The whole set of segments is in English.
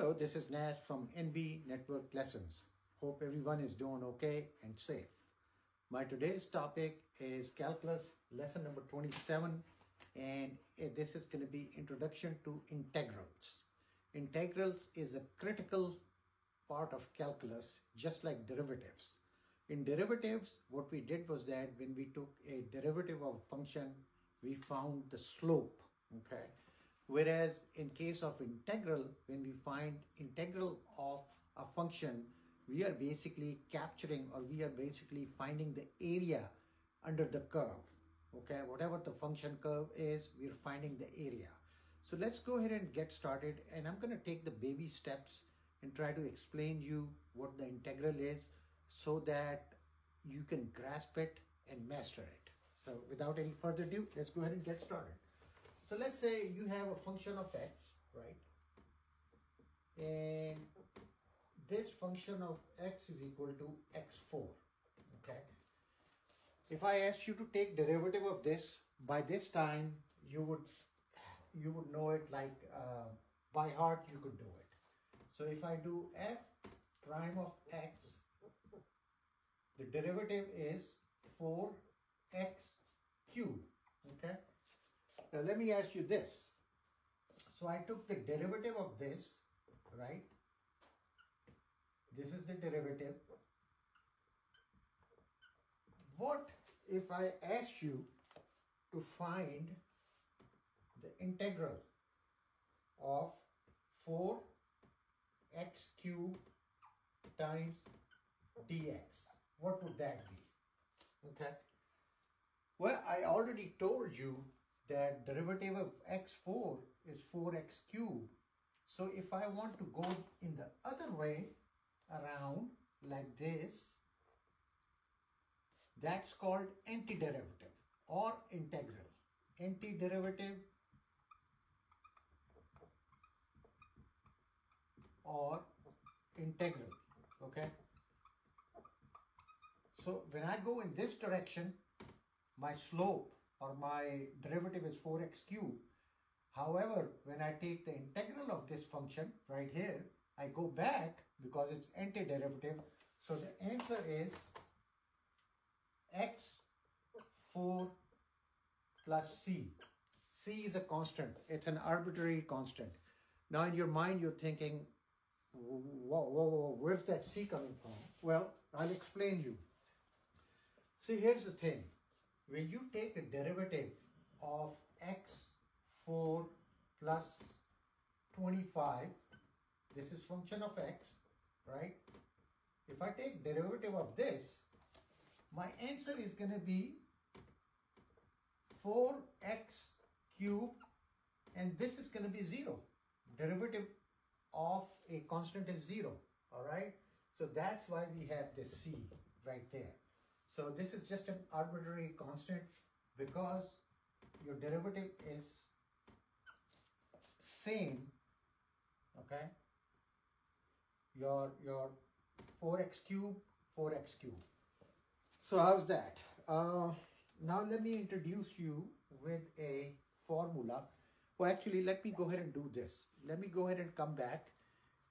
Hello, this is Nas from NB Network Lessons. Hope everyone is doing okay and safe. My today's topic is calculus lesson number 27, and this is going to be introduction to integrals. Integrals is a critical part of calculus, just like derivatives. In derivatives, what we did was that when we took a derivative of a function, we found the slope, okay? Whereas in case of integral, when we find integral of a function, we are basically capturing, or we are basically finding the area under the curve, okay? Whatever the function curve is, we're finding the area. So let's go ahead and get started, and I'm going to take the baby steps and try to explain you what the integral is so that you can grasp it and master it. So without any further ado, let's go ahead and get started. So let's say you have a function of x, right? And this function of x is equal to x4, okay? If I asked you to take derivative of this, by this time you would know it like by heart. You could do it. So if I do f prime of x, the derivative is 4x cubed, okay? Now let me ask you this. So I took the derivative of this, right? This is the derivative. What if I ask you to find the integral of 4x cubed times dx? What would that be? Okay. Well, I already told you that derivative of x4 is 4x cubed. So if I want to go in the other way around like this, that's called antiderivative or integral. Antiderivative or integral, okay? So when I go in this direction, my slope or my derivative is 4x cubed. However, when I take the integral of this function right here, I go back because it's antiderivative. So the answer is x4 plus c. C is a constant. It's an arbitrary constant. Now in your mind, you're thinking, whoa, where's that c coming from? Well, I'll explain you. See, here's the thing. When you take a derivative of x4 plus 25, this is function of x, right? If I take derivative of this, my answer is going to be 4x cubed, and this is going to be 0. Derivative of a constant is 0, all right? So that's why we have this c right there. So this is just an arbitrary constant because your derivative is same, okay? Your 4x cubed, 4x cubed. So how's that? Now let me introduce you with a formula. Well, actually, let me go ahead and do this. Let me go ahead and come back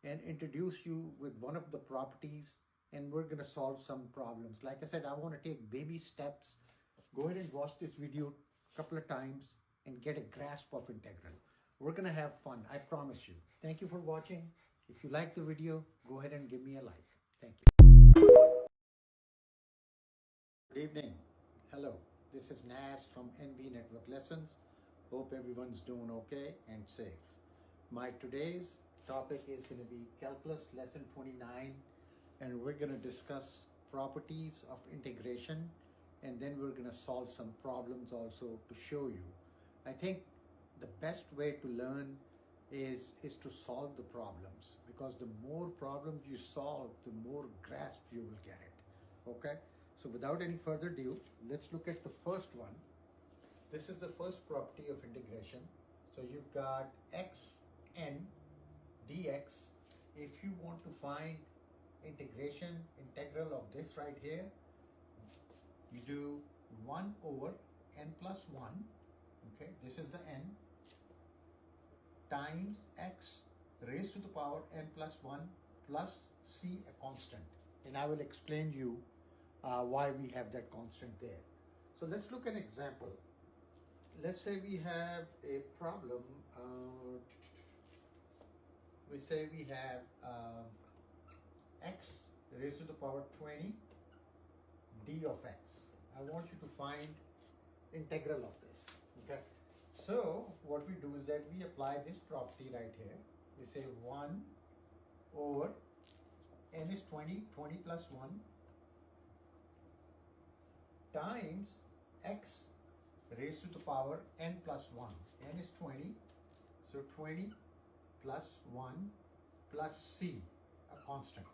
and introduce you with one of the properties, and we're going to solve some problems. Like I said, I want to take baby steps. Go ahead and watch this video a couple of times and get a grasp of integral. We're going to have fun, I promise you. Thank you for watching. If you like the video, go ahead and give me a like. Thank you. Good evening. Hello, this is Nas from NB Network Lessons. Hope everyone's doing okay and safe. My today's topic is going to be calculus lesson 29, and we're going to discuss properties of integration, and then we're going to solve some problems also to show you. I think the best way to learn is to solve the problems, because the more problems you solve, the more grasp you will get it. Okay, so without any further ado, let's look at the first one. This is the first property of integration. So you've got xn dx. If you want to find integral of this right here, you do 1 over n plus 1, okay, this is the n, times x raised to the power n plus 1 plus c, a constant. And I will explain you why we have that constant there. So let's look at an example. Let's say we have a problem. We say we have x raised to the power 20 d of x. I want you to find integral of this. Okay. So what we do is that we apply this property right here. We say 1 over n is 20, 20 plus 1 times x raised to the power n plus 1. N is 20, so 20 plus 1 plus c, a constant.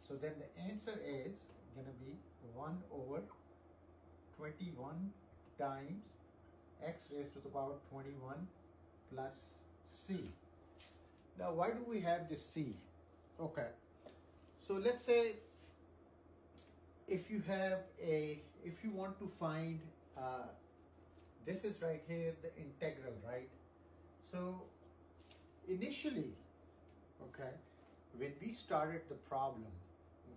So then the answer is going to be 1 over 21 times x raised to the power 21 plus c. Now why do we have this c? Okay, so let's say if you want to find this is right here, the integral, right? So initially, okay, when we started the problem,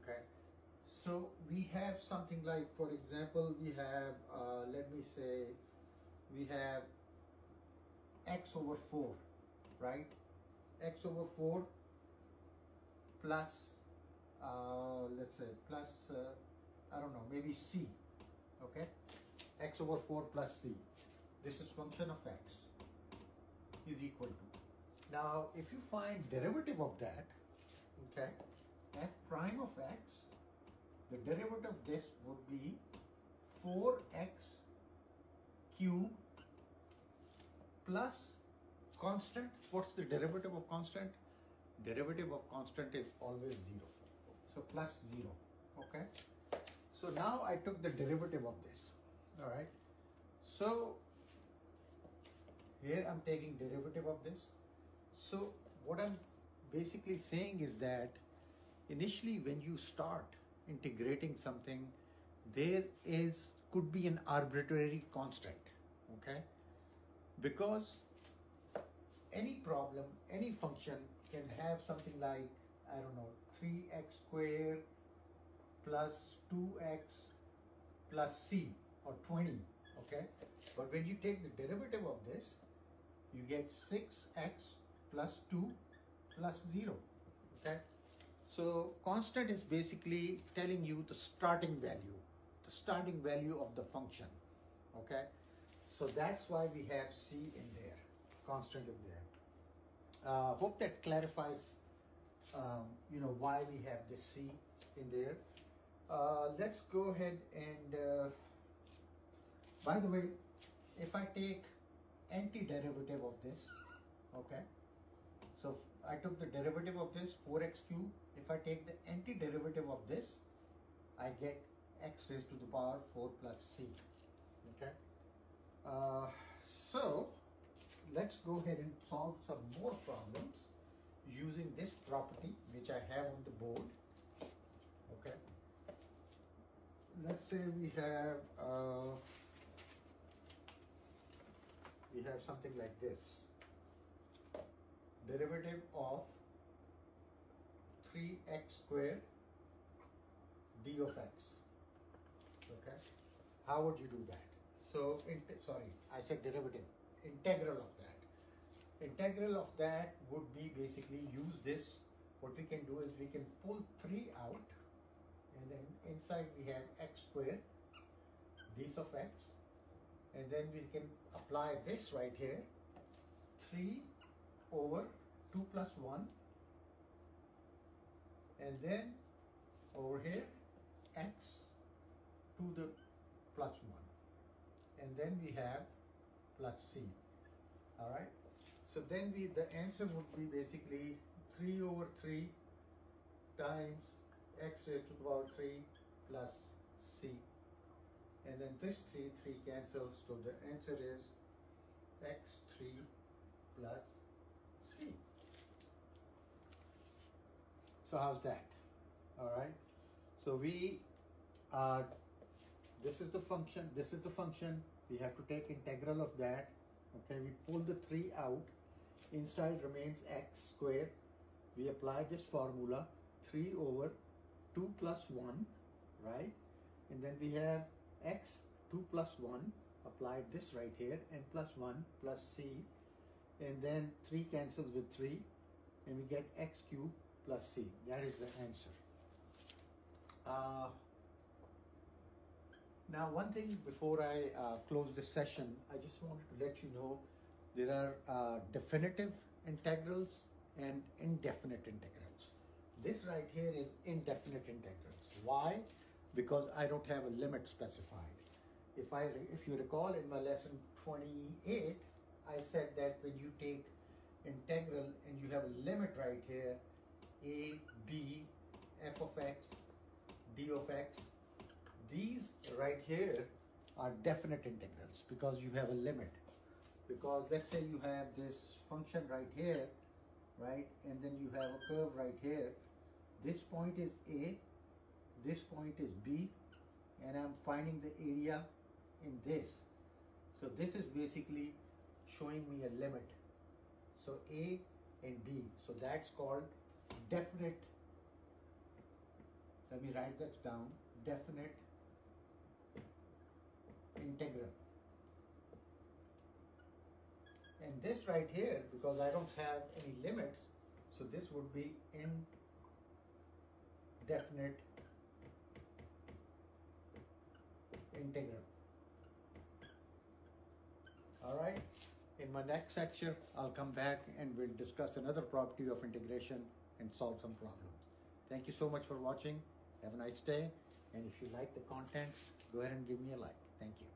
okay, so we have something like, for example, we have let me say we have x over 4, right? X over 4 plus let's say plus I don't know, maybe c. Okay, x over 4 plus c. This is function of x is equal to. Now if you find derivative of that, okay, f prime of x, the derivative of this would be 4x cube plus constant. What's the derivative of constant? Derivative of constant is always 0. So plus 0. Okay. So now I took the derivative of this. All right. So here I'm taking derivative of this. So what I'm basically saying is that initially when you start integrating something, there could be an arbitrary constant. Okay. Because any problem, any function can have something like, I don't know, 3x squared plus 2x plus c, or 20, okay? But when you take the derivative of this, you get 6x plus 2 plus 0, okay? So constant is basically telling you the starting value of the function, okay? So that's why we have c in there, constant in there. Hope that clarifies, why we have this c in there. Let's go ahead and, by the way, if I take antiderivative of this, okay, so I took the derivative of this 4x cubed. If I take the antiderivative of this, I get x raised to the power 4 plus c, okay. So let's go ahead and solve some more problems using this property which I have on the board, okay. Let's say we have something like this. Derivative of 3x squared d of x, okay. How would you do that? So, sorry, I said derivative. Integral of that. Integral of that would be basically use this. What we can do is we can pull 3 out, and then inside we have x squared d of x, and then we can apply this right here, 3 over 2 plus 1, and then over here x to the plus 1, and then we have plus c. All right, so then the answer would be basically 3 over 3 times x raised to the power 3 plus c, and then this 3 cancels, so the answer is x3 plus c. So how's that? All right, so we this is the function, we have to take integral of that, okay. We pull the 3 out, inside remains x squared we apply this formula 3 over 2 plus 1, right? And then we have x 2 plus 1, applied this right here, and plus 1 plus c, and then 3 cancels with 3, and we get x cubed plus c. That is the answer. Now, one thing before I close this session, I just wanted to let you know there are definitive integrals and indefinite integrals. This right here is indefinite integrals. Why? Because I don't have a limit specified. If you recall in my lesson 28, I said that when you take integral and you have a limit right here, a, b, f of x, d of x, these right here are definite integrals because you have a limit. Because let's say you have this function right here, right, and then you have a curve right here. This point is a, this point is b, and I'm finding the area in this. So this is basically showing me a limit. So a and b, so that's called definite. Let me write that down. Definite integral. And this right here, because I don't have any limits, so this would be indefinite integral. All right. In my next section, I'll come back and we'll discuss another property of integration and solve some problems. Thank you so much for watching. Have a nice day. And if you like the content, go ahead and give me a like. Thank you.